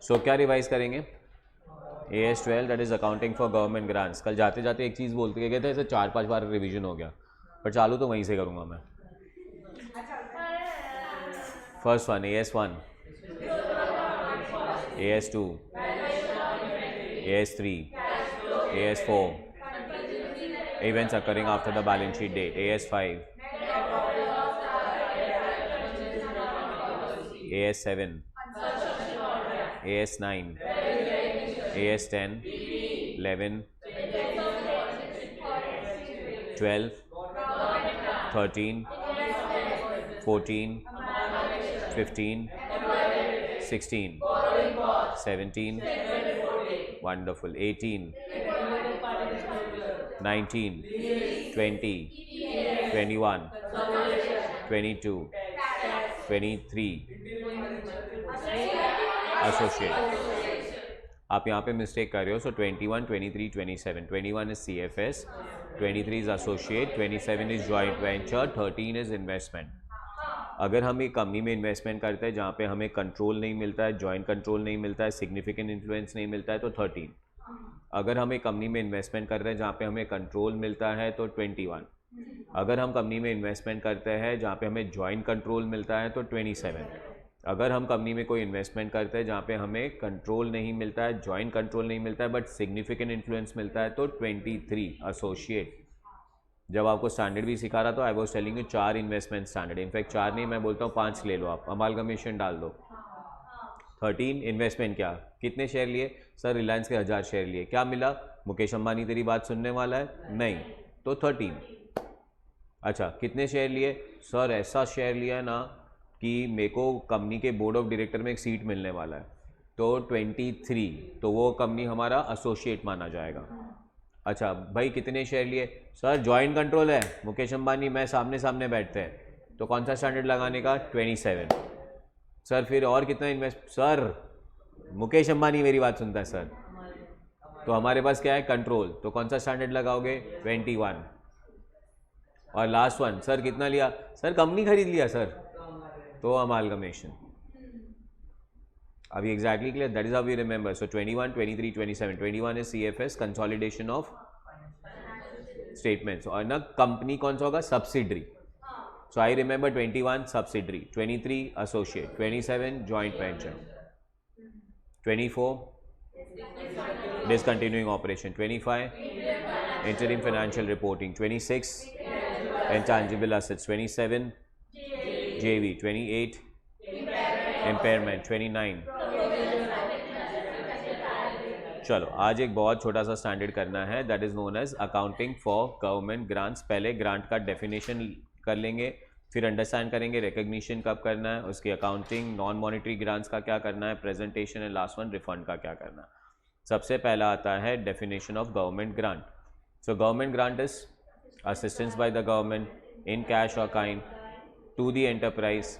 सो क्या रिवाइज करेंगे? AS12 that is accounting for government grants. कल जाते जाते एक चीज़ बोलते गए थे, इसे 4-5 बार रिवीजन हो गया, पर चालू तो वहीं से करूँगा मैं। First one AS1, AS2, AS3, AS4, events occurring after the balance sheet date, AS5, AS7, AS9, AS10, 11, 12, 13, 14, 15, 16, 17, wonderful, 18, 19, 20, 21, 22, 23, associate. आप यहाँ पे मिस्टेक कर रहे हो, सो 21, 23, 27, 21 is CFS, 23 is associate, 27 is joint venture, 13 is investment. अगर हम एक कंपनी में इन्वेस्टमेंट करते हैं जहाँ पे हमें कंट्रोल नहीं मिलता है, जॉइंट कंट्रोल नहीं मिलता है, सिग्निफिकेंट इन्फ्लुएंस नहीं मिलता है, तो 13। अगर हम एक कंपनी में इन्वेस्टमेंट कर रहे हैं जहाँ पे हमें कंट्रोल मिलता है तो 21। अगर हम कंपनी में इन्वेस्टमेंट करते हैं जहाँ पे हमें जॉइंट कंट्रोल मिलता है तो 27। अगर हम कंपनी में कोई इन्वेस्टमेंट करते हैं जहाँ पे हमें कंट्रोल नहीं मिलता है, जॉइंट कंट्रोल नहीं मिलता है, बट सिग्निफिकेंट इन्फ्लुएंस मिलता है तो 23 एसोसिएट। जब आपको स्टैंडर्ड भी सिखा रहा तो I was telling you 4 investment standard, in fact 4 नहीं, मैं बोलता हूँ 5 ले लो आप, अमालगमेशन डाल दो। 13 इन्वेस्टमेंट क्या, कितने शेयर लिए? सर रिलायंस के 1000 शेयर लिए, क्या मिला? मुकेश अंबानी तेरी बात सुनने वाला है? नहीं, तो 13। अच्छा, कितने शेयर लिए? सर ऐसा शेयर लिया है ना कि मेरे को कंपनी के बोर्ड ऑफ डायरेक्टर में एक सीट मिलने वाला है, तो 23, तो वो कंपनी हमारा एसोसिएट माना जाएगा। अच्छा भाई कितने शेयर लिए? सर जॉइंट कंट्रोल है, मुकेश अंबानी मैं सामने सामने बैठते हैं, तो कौन सा स्टैंडर्ड लगाने का? 27। सर फिर और कितना इन्वेस्ट? सर मुकेश अंबानी मेरी बात सुनता है सर, तो हमारे पास क्या है? कंट्रोल, तो कौन सा स्टैंडर्ड लगाओगे? 21। और लास्ट वन, सर कितना लिया? सर कंपनी खरीद लिया सर, तो अमालगमेशन। अभी exactly clear? That is how we remember. So 21, 23, 27, 21 is CFS, consolidation of statements, और ना कंपनी कौन सा होगा? Subsidiary. So I remember 21 subsidiary, 23 associate, 27 joint venture, 24 discontinuing operation, 25 interim financial reporting, 26 intangible assets, 27 JV, 28 impairment, 29। चलो आज एक बहुत छोटा सा स्टैंडर्ड करना है, that is known as accounting for government grants. पहले ग्रांट का डेफिनेशन कर लेंगे, फिर अंडरस्टैंड करेंगे रिकग्निशन कब करना है, उसकी अकाउंटिंग, नॉन मॉनिटरी ग्रांट्स का क्या करना है, presentation, and last one refund का क्या करना है। सबसे पहला आता है definition of government grant. So government grant is assistance by the government in cash और kind to the enterprise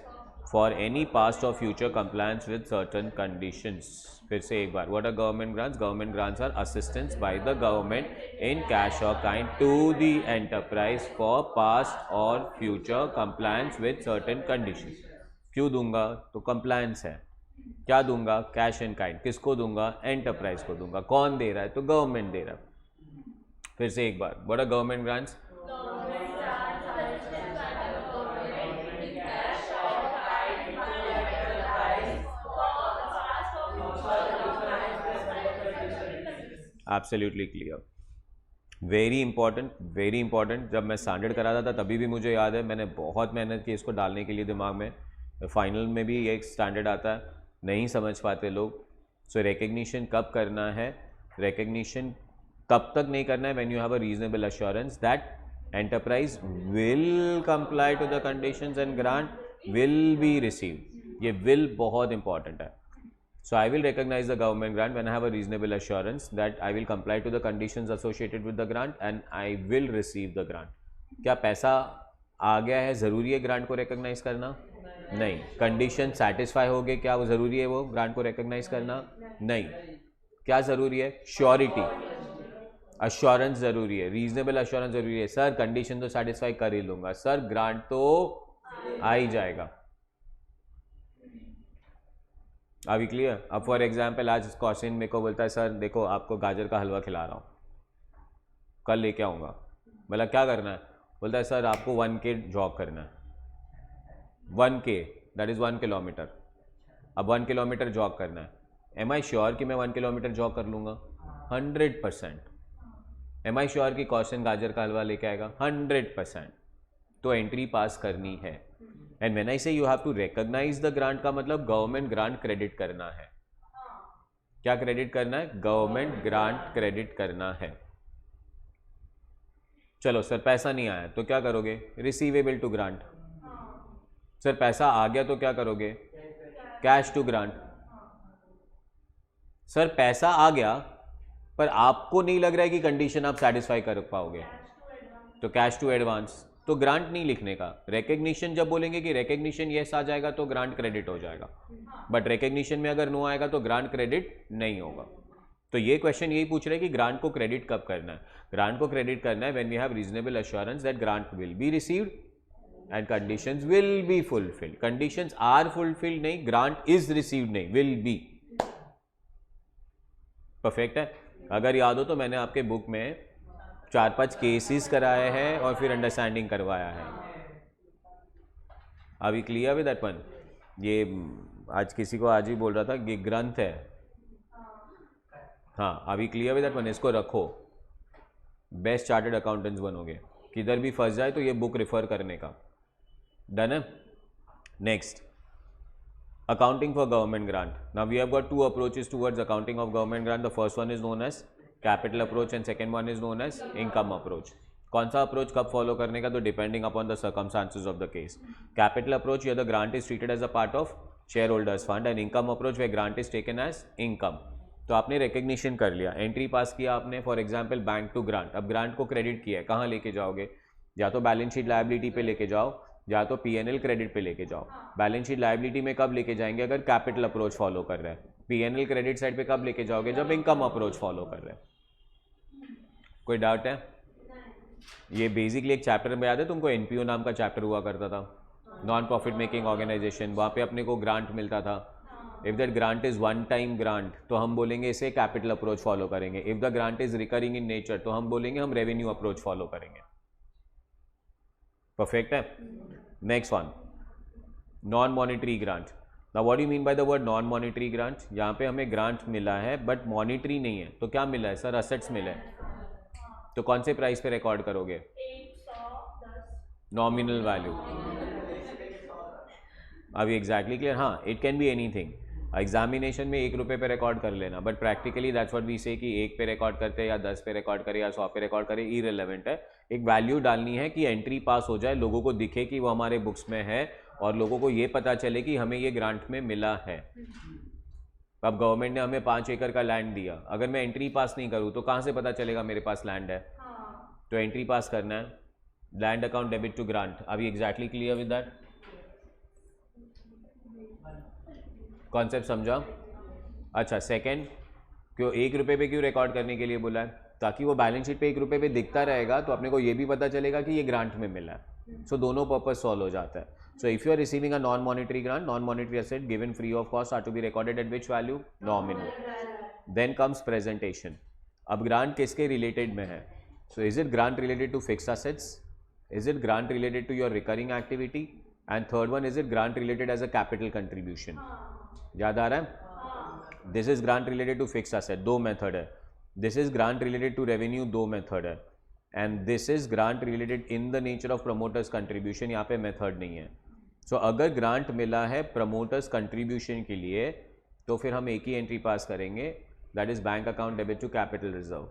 for any past और future compliance with certain conditions. फिर से एक बार, what are government grants? Government grants are assistance by the government in cash और kind to the enterprise for past और future compliance with certain conditions. क्यों दूंगा? तो कंप्लायंस है। क्या दूंगा? Cash and kind. किसको दूंगा? एंटरप्राइज को दूंगा। कौन दे रहा है? तो गवर्नमेंट दे रहा है। फिर से एक बार, what are government grants? Absolutely clear, very important, very important. जब मैं स्टैंडर्ड करा था तभी भी मुझे याद है, मैंने बहुत मेहनत की इसको डालने के लिए दिमाग में। फाइनल में भी एक स्टैंडर्ड आता है, नहीं समझ पाते लोग। सो रिकग्निशन कब करना है? रिकग्निशन तब तक नहीं करना है when you have a reasonable assurance that enterprise will comply to the conditions and grant will be received. ये विल बहुत इंपॉर्टेंट है। So I will recognize the government grant when I have a reasonable assurance that I will comply to the conditions associated with the grant and I will receive the grant. क्या पैसा आ गया है, ज़रूरी है grant को recognise करना? नहीं। Condition satisfy हो गए, क्या वो ज़रूरी है वो ग्रांट को रिकग्नाइज करना? नहीं। क्या ज़रूरी है? श्योरिटी, अश्योरेंस ज़रूरी है, रीजनेबल अश्योरेंस ज़रूरी है। सर कंडीशन तो सेटिस्फाई कर ही लूँगा, सर ग्रांट तो आ ही जाएगा। अभी क्लियर? अब फॉर एग्जाम्पल आज क्वेश्चन मेरे को बोलता है सर देखो आपको गाजर का हलवा खिला रहा हूँ, कल लेके आऊँगा। मतलब क्या करना है? बोलता है सर आपको 1K जॉग करना है, 1K दैट इज़ 1 किलोमीटर। अब 1 किलोमीटर जॉग करना है, एम आई श्योर कि मैं 1 किलोमीटर जॉग कर लूँगा? 100%। एम आई श्योर कि क्वेश्चन गाजर का हलवा लेके आएगा? 100%। तो एंट्री पास करनी है। And when I say you have to recognise the grant का मतलब गवर्नमेंट ग्रांट क्रेडिट करना है। क्या क्रेडिट करना है? गवर्नमेंट ग्रांट क्रेडिट करना है। चलो सर पैसा नहीं आया तो क्या करोगे? Receivable to grant. सर पैसा आ गया तो क्या करोगे? Cash to grant. सर पैसा आ गया पर आपको नहीं लग रहा है कि कंडीशन आप सेटिस्फाई कर पाओगे, तो कैश टू एडवांस। तो ग्रांट नहीं लिखने का, रिकग्निशन जब बोलेंगे कि रिकग्निशन यस आ जाएगा तो ग्रांट क्रेडिट हो जाएगा, बट रिकग्निशन में अगर नो आएगा तो ग्रांट क्रेडिट नहीं होगा। तो ये क्वेश्चन यही पूछ रहे हैं कि ग्रांट को क्रेडिट कब करना है। ग्रांट को क्रेडिट करना है when we have reasonable assurance that grant will be received and conditions will be fulfilled. Conditions are fulfilled नहीं, ग्रांट इज रिसीव्ड नहीं, विल बी। परफेक्ट है। अगर याद हो तो मैंने आपके बुक में 4-5 केसेस कराए हैं और फिर अंडरस्टैंडिंग करवाया है। अभी क्लियर विद दैट वन? ये आज किसी को आज ही बोल रहा था कि ग्रंथ है। हाँ अभी क्लियर विद दैट वन, इसको रखो, बेस्ट चार्टर्ड अकाउंटेंट्स बनोगे। किधर भी फंस जाए तो ये बुक रिफर करने का। डन है? Next, accounting for government grant. Now we have got two approaches towards accounting of government grant. The first one is known as capital approach and second one is known as income approach. कौन सा approach कब follow करने का? तो depending upon the circumstances of the case. Capital approach या the grant is treated as a part of shareholders fund and income approach way grant is taken as income. तो आपने recognition कर लिया, entry pass किया आपने, for example bank to grant. अब grant को credit किया है, कहाँ लेके जाओगे? या तो बैलेंस शीट लायबिलिटी पे लेके जाओ या तो पीएनएल क्रेडिट पे लेके जाओ। बैलेंस शीट लायबिलिटी में कब लेके जाएंगे? अगर कैपिटल अप्रोच फॉलो कर रहे हैं। पीएनएल क्रेडिट साइड पे कब लेके जाओगे? जब इनकम अप्रोच फॉलो कर रहे हैं। कोई डाउट है? ये बेसिकली एक चैप्टर में याद है तुमको? एनपीओ नाम का चैप्टर हुआ करता था, नॉन प्रॉफिट मेकिंग ऑर्गेनाइजेशन। वहाँ पे अपने को ग्रांट मिलता था। If that grant is one time grant तो हम बोलेंगे इसे कैपिटल अप्रोच फॉलो करेंगे। If the grant is recurring in nature तो हम बोलेंगे हम रेवेन्यू अप्रोच फॉलो करेंगे। परफेक्ट है। Next one, non monetary grant. Now what do you mean by the word non monetary grant? यहाँ पे हमें ग्रांट मिला है बट मॉनिटरी नहीं है, तो क्या मिला है सर? असेट्स मिले हैं। तो कौन से प्राइस पे रिकॉर्ड करोगे? Nominal value. अभी एग्जैक्टली क्लियर? हाँ, it can be anything. Examination में 1 रुपये पे रिकॉर्ड कर लेना, but practically that's what we say कि 1 पे रिकॉर्ड करते या 10 पे रिकॉर्ड करे या 100 पे रिकॉर्ड करे, इररिलेवेंट है। एक वैल्यू डालनी है कि एंट्री पास हो जाए, लोगों को दिखे कि वो हमारे बुक्स में है और लोगों को ये पता चले कि हमें ये ग्रांट में मिला है। अब गवर्नमेंट ने हमें 5 एकड़ का लैंड दिया, अगर मैं एंट्री पास नहीं करूँ तो कहाँ से पता चलेगा मेरे पास लैंड है? तो एंट्री पास करना है, land account debit to grant. अभी exactly clear with that? Concept समझा? अच्छा, सेकंड, क्यों 1 रुपये पे क्यों रिकॉर्ड करने के लिए बोला है? ताकि वो बैलेंस शीट पे 1 रुपये पे दिखता रहेगा तो अपने को ये भी पता चलेगा कि ये ग्रांट में मिला है। सो दोनों पर्पज सॉल्व हो जाता है। So if you are receiving a non monetary grant, non monetary asset given free of cost are to be recorded at which value? Nominal. Then comes presentation. अब ग्रांट किसके related में है? So is it grant related to fix assets? Is it grant related to your recurring activity? And third one, is it grant related as a capital contribution? याद आ रहा है? This is grant related to fix asset, 2 method है। This is grant related to revenue, 2 method है। And this is grant related in the nature of promoters contribution, यहाँ पे method नहीं है। सो अगर ग्रांट मिला है प्रमोटर्स कंट्रीब्यूशन के लिए तो फिर हम एक ही एंट्री पास करेंगे, that is bank account debit to capital reserve.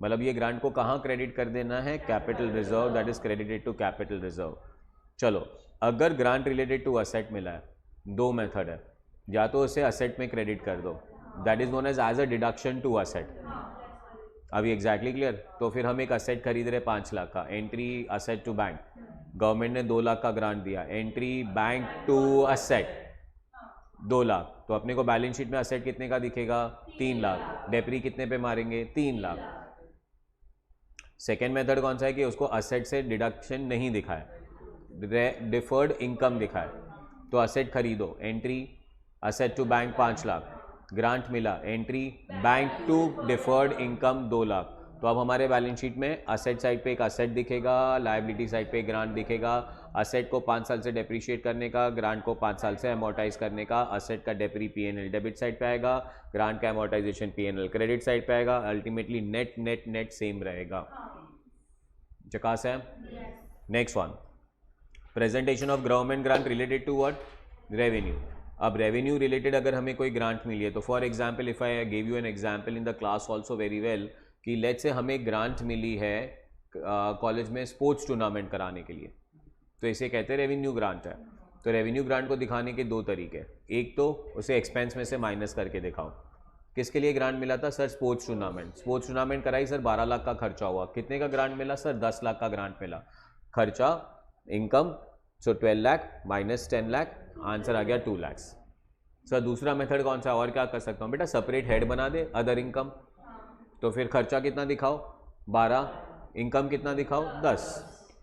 मतलब ये ग्रांट को कहाँ क्रेडिट कर देना है? Capital reserve, that is credited to capital reserve. चलो, अगर ग्रांट रिलेटेड टू असेट मिला है, 2 मेथड है। या तो उसे असेट में क्रेडिट कर दो, that is known as a deduction to asset. अभी एग्जैक्टली क्लियर? तो फिर हम एक असेट खरीद रहे 5 लाख का, entry asset to bank, government ने 2 लाख का ग्रांट दिया, entry bank to asset 2 lakh, तो अपने को बैलेंस शीट में असेट कितने का दिखेगा? 3 लाख। डेप्री कितने पे मारेंगे? 3 लाख। सेकेंड मेथड कौन सा है कि उसको असेट से डिडक्शन नहीं दिखाए, डिफर्ड इनकम दिखाए। तो असेट खरीदो, entry asset to bank 5 lakh, grant मिला, entry bank to deferred income 2 lakh. तो अब हमारे बैलेंस शीट में असेट साइड पे एक असेट दिखेगा, लायबिलिटी साइड पे ग्रांट दिखेगा। असेट को 5 साल से डेप्रीशिएट करने का, ग्रांट को 5 साल से अमोर्टाइज करने का। असेट का डेप्री पीएनएल डेबिट साइड पे आएगा, ग्रांट का अमोर्टाइजेशन पीएनएल क्रेडिट साइड पे आएगा। Ultimately net net net same रहेगा। चकास है? Next one, presentation of government grant related to what? Revenue. अब रेवेन्यू रिलेटेड अगर हमें कोई ग्रांट मिली है तो for example if I give you an example in the class also very well कि लेट्स से हमें ग्रांट मिली है कॉलेज में स्पोर्ट्स टूर्नामेंट कराने के लिए, तो इसे कहते हैं रेवेन्यू ग्रांट है। तो रेवेन्यू ग्रांट को दिखाने के 2 तरीके, एक तो उसे एक्सपेंस में से माइनस करके दिखाओ। किसके लिए ग्रांट मिला था sir? Sports tournament. Sports tournament कराई सर, 12 लाख का खर्चा हुआ। कितने का ग्रांट मिला सर? 10 लाख का ग्रांट मिला। खर्चा इनकम, सो 12 लाख माइनस 10 लाख, आंसर आ गया 2 लाख। सर दूसरा मेथड कौन सा और क्या कर सकता हूँ? बेटा सेपरेट हेड बना दे, अदर इनकम। तो फिर खर्चा कितना दिखाओ? 12, इनकम कितना दिखाओ? 10,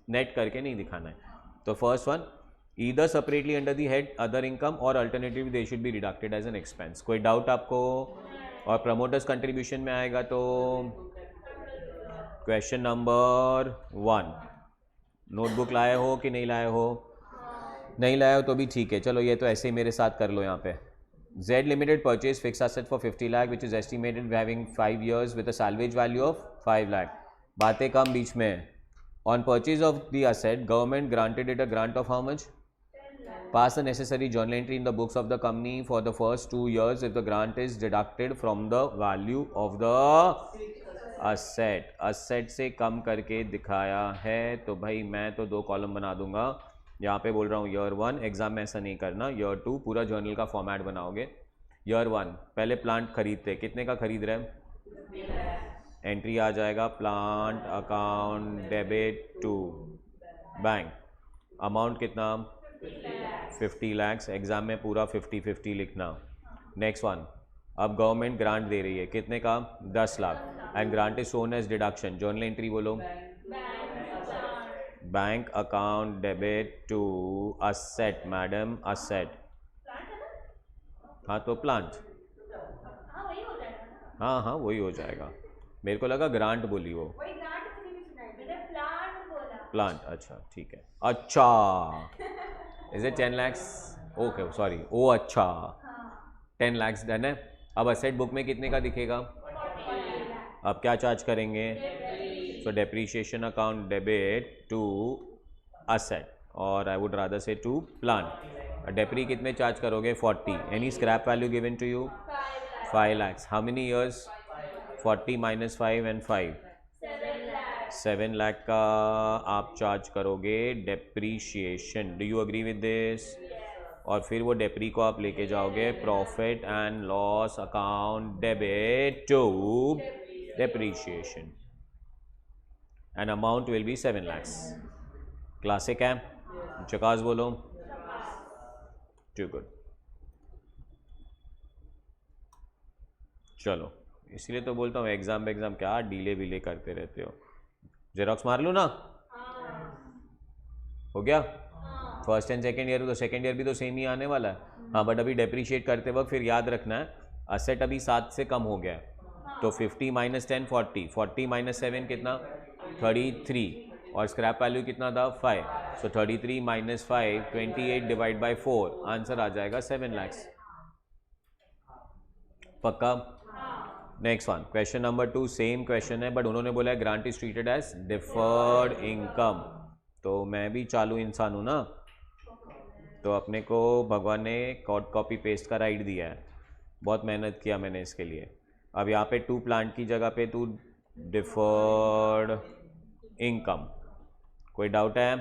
नेट करके नहीं दिखाना है। तो first one, either separately under the head other income और alternatively they should be deducted as an expense. कोई डाउट आपको? और प्रमोटर्स कंट्रीब्यूशन में आएगा तो क्वेश्चन नंबर 1, नोटबुक लाए हो कि नहीं लाए हो? नहीं लाए हो तो भी ठीक है, चलो ये तो ऐसे ही मेरे साथ कर लो। यहाँ पे Z Limited purchase fixed asset for 50 lakh which is estimated having 5 years with a salvage value of 5 lakh. बातें कम बीच में। On purchase of the asset, government granted it a grant of how much? Pass the necessary journal entry in the books of the company for the first 2 years if the grant is deducted from the value of the asset. Asset से कम करके दिखाया है तो भाई मैं तो 2 column बना दूंगा। यहाँ पे बोल रहा हूँ ईयर 1, एग्जाम में ऐसा नहीं करना। ईयर 2 पूरा जर्नल का फॉर्मेट बनाओगे। ईयर 1 पहले प्लांट खरीदते, कितने का खरीद रहे हैं? एंट्री आ जाएगा plant account debit to bank, amount कितना? 50 लाख। एग्जाम में पूरा 50-50 लिखना। नेक्स्ट वन, अब गवर्नमेंट ग्रांट दे रही है, कितने का? 10 lakh and grant is shown as deduction. Journal entry बोलो, bank account debit to asset. Madam asset, हाँ तो प्लांट, हाँ हाँ वही हो जाएगा। मेरे को लगा ग्रांट बोली वो, प्लांट। अच्छा ठीक है। अच्छा is it 10 lakh? Okay sorry, ओ अच्छा 10 लाख डन है। अब असेट बुक में कितने का दिखेगा? अब क्या चार्ज करेंगे? So depreciation account debit to asset or I would rather say to plant. Depre कितने चार्ज करोगे? 40. Any scrap value given to you? 5 lakhs. How many years? 40 minus 5 and 5. 7 lakh का आप चार्ज करोगे depreciation. Do you agree with this? और फिर वो डेप्री को आप लेके जाओगे profit and loss account debit to depreciation. And amount will be 7 lakhs. Classic है, चकास बोलो। Too good. चलो इसलिए तो बोलता हूँ एग्जाम क्या डीले विले करते रहते हो। जेरोक्स मार लो ना, हो गया। फर्स्ट एंड सेकेंड ईयर, तो सेकेंड ईयर भी तो सेम ही आने वाला है। हाँ बट अभी डेप्रीशिएट करते वक्त फिर याद रखना है असेट अभी 7 से कम हो गया है, तो 50 माइनस 10 40, 40 माइनस 7 कितना? 33, और स्क्रैप वैल्यू कितना था? 5। So 33 minus 5 28 divide by 4, answer आ जाएगा 7 लाख। पक्का? Next one, question number 2 same question है बट उन्होंने बोला है grant is treated as deferred income. तो मैं भी चालू इंसान हूँ ना, तो अपने को भगवान ने कॉपी पेस्ट का राइट दिया है, बहुत मेहनत किया मैंने इसके लिए। अब यहाँ पे टू प्लांट की जगह पे टू डिफर्ड इनकम। कोई डाउट है?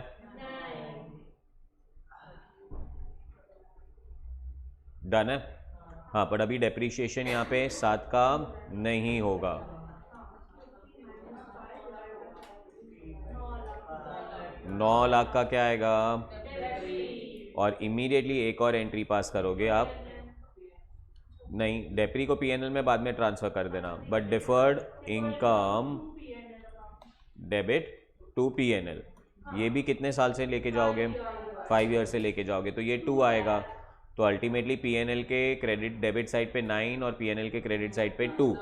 डन है? हाँ बट अभी डेप्रीशिएशन यहाँ पे 7 का नहीं होगा। नौ लाख का क्या आएगा? और इमीडिएटली एक और एंट्री पास करोगे आप। नहीं, डेप्री को पीएनएल में बाद में ट्रांसफर कर देना, but deferred income debit to PNL, ये भी कितने साल से लेके जाओगे? 5 ईयर से लेके जाओगे, तो ये 2 आएगा। तो अल्टीमेटली पीएनएल के क्रेडिट डेबिट साइड पे 9 और पीएनएल के क्रेडिट साइड पे 2,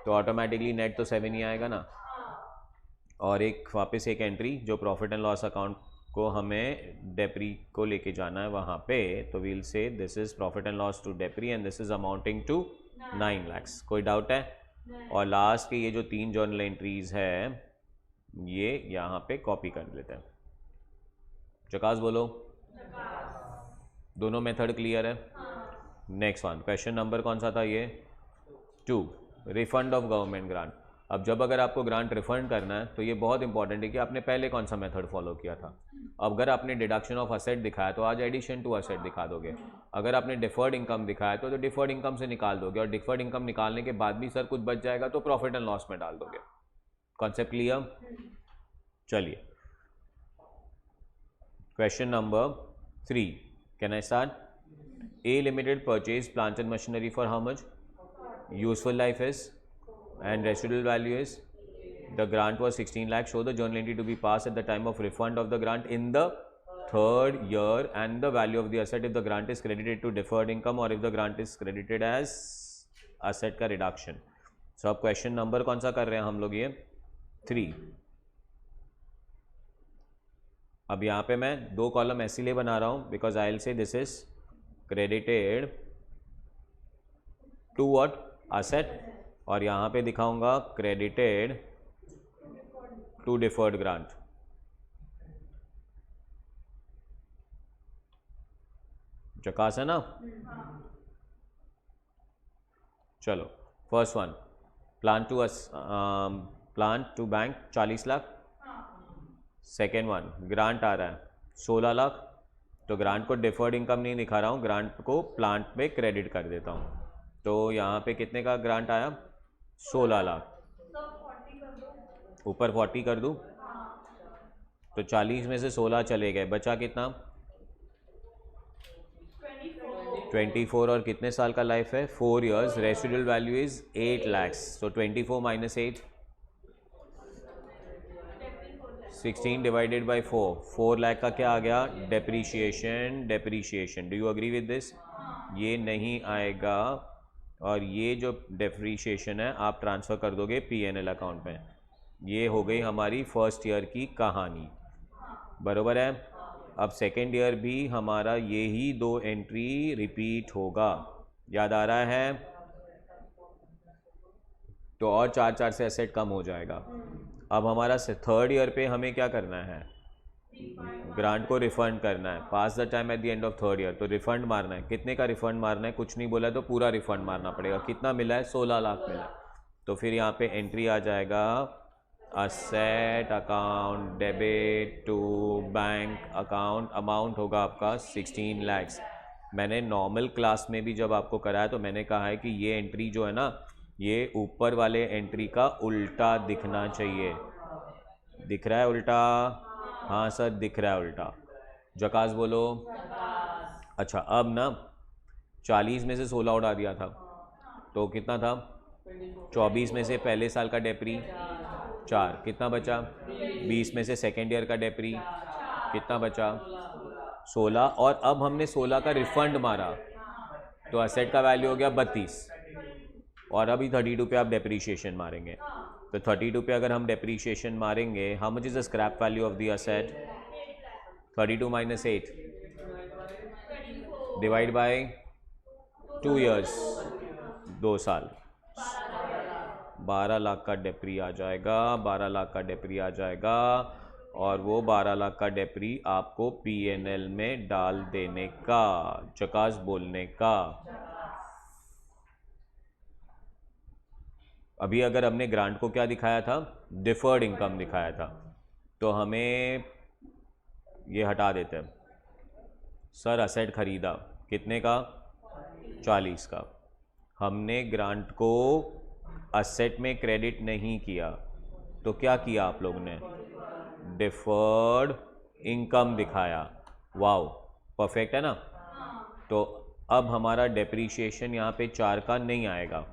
तो ऑटोमेटिकली नेट तो 7 ही आएगा ना। और एक वापस एक एंट्री जो प्रॉफिट एंड लॉस अकाउंट को हमें डेप्री को लेके जाना है वहाँ पे, तो we'll say this is profit and loss to depre and this is amounting to 9 lakhs। कोई डाउट है? और लास्ट के ये जो 3 जर्नल एंट्रीज है ये यहाँ पे कॉपी कर लेते हैं। चकास बोलो, दोनों मेथड क्लियर है? नेक्स्ट वन, क्वेश्चन नंबर कौन सा था ये? 2, रिफंड ऑफ गवर्नमेंट ग्रांट। अब जब अगर आपको ग्रांट रिफंड करना है तो ये बहुत इंपॉर्टेंट है कि आपने पहले कौन सा मेथड फॉलो किया था। अब अगर आपने डिडक्शन ऑफ असेट दिखाया तो आज एडिशन टू असेट दिखा दोगे, अगर आपने डिफर्ड इनकम दिखाया तो डिफर्ड इनकम से निकाल दोगे, और डिफर्ड इनकम निकालने के बाद भी सर कुछ बच जाएगा तो प्रॉफिट एंड लॉस में डाल दोगे। Concept clear? चलिए question number 3, can I start? A Limited purchased plant and machinery for how much? Useful life is, and residual value is, the grant was 16 lakh. Show the journal entry to be passed at the time of refund of the grant in the 3rd year and the value of the asset if the grant is credited to deferred income or if the grant is credited as asset का reduction. So अब question number कौन सा कर रहे हैं हम लोग? ये 3। अब यहाँ पे मैं 2 कॉलम इसीलिए बना रहा हूँ because I will say this is credited to what? Asset, और यहाँ पे दिखाऊंगा क्रेडिटेड टू डिफर्ड ग्रांट। चकास है ना? चलो first one, plant to bank 40 lakh. Second one, grant आ रहा है 16 लाख, तो ग्रांट को डिफर्ड इनकम नहीं दिखा रहा हूँ, ग्रांट को प्लांट पे क्रेडिट कर देता हूँ। तो यहाँ पे कितने का ग्रांट आया? 16 लाख। ऊपर 40 कर दूँ, तो 40 में से 16 चले गए, बचा कितना? 24। और कितने साल का लाइफ है? 4 years। Residual value is 8 lakhs। तो 24 माइनस 8, 16 डिवाइडेड बाई 4, 4 लाख का क्या आ गया? Depreciation. Depreciation, do you agree with this? ये नहीं आएगा, और ये जो डेप्रीशिएशन है आप ट्रांसफ़र कर दोगे पीएनएल अकाउंट में। ये हो गई हमारी फर्स्ट ईयर की कहानी, बरोबर है? अब सेकेंड ईयर भी हमारा यही 2 एंट्री रिपीट होगा, याद आ रहा है? तो और 4 से एसेट कम हो जाएगा। अब हमारा 3rd ईयर पे हमें क्या करना है? ग्रांट को रिफंड करना है, pass the time at the end of 3rd year. तो रिफंड मारना है, कितने का रिफंड मारना है? कुछ नहीं बोला तो पूरा रिफंड मारना पड़ेगा। कितना मिला है? 16 लाख मिला। तो फिर यहाँ पे एंट्री आ जाएगा asset account debit to bank account, amount होगा आपका 16 lakhs। मैंने नॉर्मल क्लास में भी जब आपको कराया तो मैंने कहा है कि ये एंट्री जो है ना, ये ऊपर वाले एंट्री का उल्टा दिखना चाहिए। दिख रहा है उल्टा? हाँ सर दिख रहा है उल्टा। जकास बोलो। अच्छा अब ना 40 में से 16 उड़ा दिया था तो कितना था? 24 में से पहले साल का डेप्री 4, कितना बचा? 20 में से सेकेंड ईयर का डेप्री कितना बचा? 16। और अब हमने 16 का रिफंड मारा तो असेट का वैल्यू हो गया 32, और अभी 32 पे आप डेप्रीशिएशन मारेंगे। तो 32 पे अगर हम डेप्रीशिएशन मारेंगे, how much is the scrap value of the asset? 32 minus 8 divide by 2 years, 2 साल, 12 लाख का डेप्री आ जाएगा। 12 लाख का डेप्री आ जाएगा, और वो 12 लाख का डेप्री आपको पीएनएल में डाल देने का, चकास बोलने का। अभी अगर हमने ग्रांट को क्या दिखाया था? डिफर्ड इनकम दिखाया था, तो हमें ये हटा देते हैं। सर असेट खरीदा कितने का? 40 का। हमने ग्रांट को असेट में क्रेडिट नहीं किया, तो क्या किया आप लोगों ने? डिफर्ड इनकम दिखाया। वाओ, परफेक्ट है ना? तो अब हमारा डेप्रीशिएशन यहाँ पे 4 का नहीं आएगा।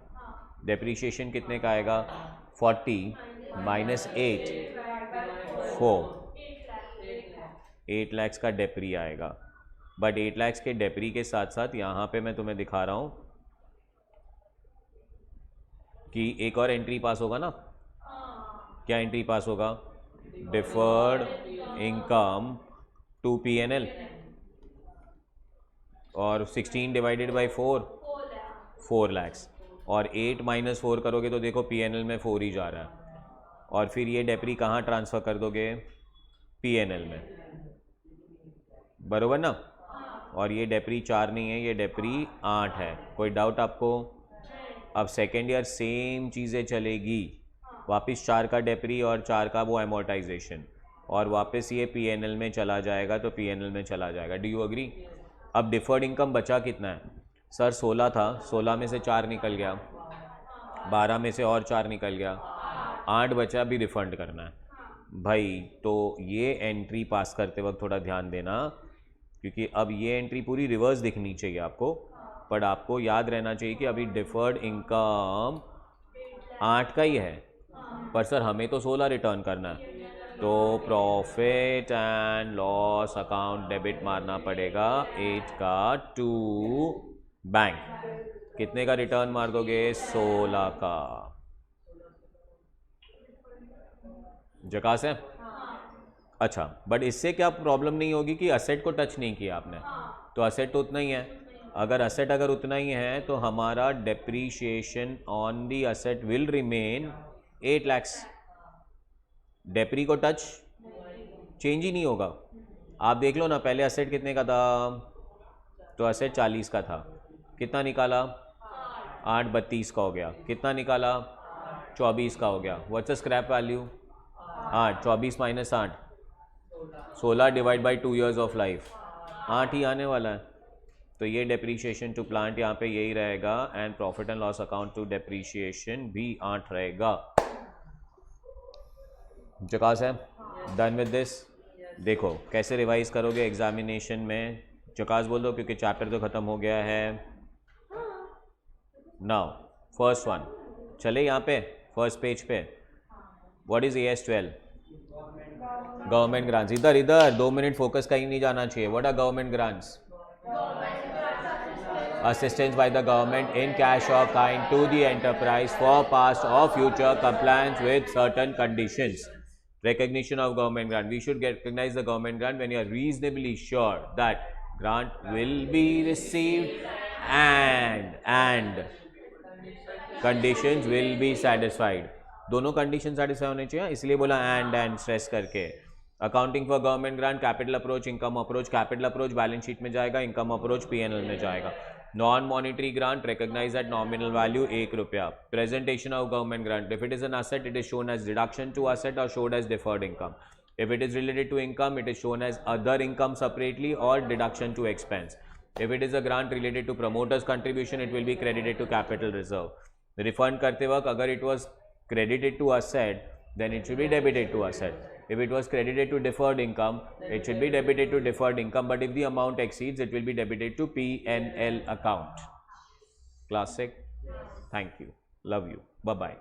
डेप्रीशिएशन कितने का आएगा? 40 माइनस 8, 4, 8 lakhs का डेप्री आएगा। बट 8 लाख के डेप्री के साथ साथ यहाँ पे मैं तुम्हें दिखा रहा हूँ कि एक और एंट्री पास होगा ना। क्या एंट्री पास होगा? डिफर्ड इनकम टू पीएनएल, और 16 डिवाइडेड बाई 4 लाख्स, और 8 माइनस 4 करोगे तो देखो पीएनएल में 4 ही जा रहा है, और फिर ये डेप्री कहाँ ट्रांसफ़र कर दोगे? पीएनएल में, बरोबर ना। और ये डेप्री 4 नहीं है, ये डेप्री 8 है। कोई डाउट आपको? अब सेकेंड ईयर सेम चीज़ें चलेगी, वापस 4 का डेप्री और 4 का वो एमोर्टाइजेशन, और वापस ये पीएनएल में चला जाएगा, तो पीएनएल में चला जाएगा। Do you agree? अब डिफर्ड इनकम बचा कितना है सर? 16 था, 16 में से 4 निकल गया, 12 में से और 4 निकल गया, 8 बचा, भी रिफंड करना है भाई। तो ये एंट्री पास करते वक्त थोड़ा ध्यान देना, क्योंकि अब ये एंट्री पूरी रिवर्स दिखनी चाहिए आपको, पर आपको याद रहना चाहिए कि अभी डिफर्ड इनकम 8 का ही है, पर सर हमें तो 16 रिटर्न करना है, तो profit and loss account debit मारना पड़ेगा 8 का टू बैंक। कितने का रिटर्न मार दोगे? 16 का। जकास है? अच्छा, बट इससे क्या प्रॉब्लम नहीं होगी कि असेट को टच नहीं किया आपने, तो असेट तो उतना ही है। अगर असेट अगर उतना ही है तो हमारा depreciation on the asset will remain 8 lakhs. Depre को टच चेंज ही नहीं होगा। आप देख लो ना, पहले असेट कितने का था? तो असेट 40 का था, कितना निकाला? 8 32 का हो गया। कितना निकाला? 24 का हो गया। What's the scrap value? 8, 24 minus 8, 16 divide by 2 years of life, 8 ही आने वाला है। तो ये डेप्रीशिएशन टू प्लांट यहाँ पे यही रहेगा, and profit and loss account to depreciation भी 8 रहेगा। जकास है? Done with this. देखो कैसे रिवाइज करोगे एग्जामिनेशन में। जकास बोल दो, क्योंकि चैप्टर तो ख़त्म हो गया है। नाउ फर्स्ट वन चले यहाँ पे फर्स्ट पेज पे। What is AS12? Government grants. इधर इधर 2 मिनट फोकस कहीं नहीं जाना चाहिए। What are government grants? Assistance by the government in cash or kind to the enterprise for past or future compliance with certain conditions. Recognition of government grant. We should recognize the government grant when you are reasonably sure that grant will be received and conditions will be satisfied. दोनों condition satisfy होने चाहिए, इसलिए बोला and stress करके। Accounting for government grant, capital approach, income approach. Capital approach balance sheet में जाएगा, income approach PNL में जाएगा। Non monetary grant recognise at nominal value 1 रुपया। Presentation of government grant, if it is an asset it is shown as deduction to asset और showed as deferred income. If it is related to income, it is shown as other income separately or deduction to expense. If it is a grant related to promoters contribution, it will be credited to capital reserve. Refund करते वक्त अगर it was credited to asset, then it should be debited to asset. If it was credited to deferred income, it should be debited to deferred income. But if the amount exceeds, it will be debited to P&L account. Classic. Thank you. Love you. Bye bye.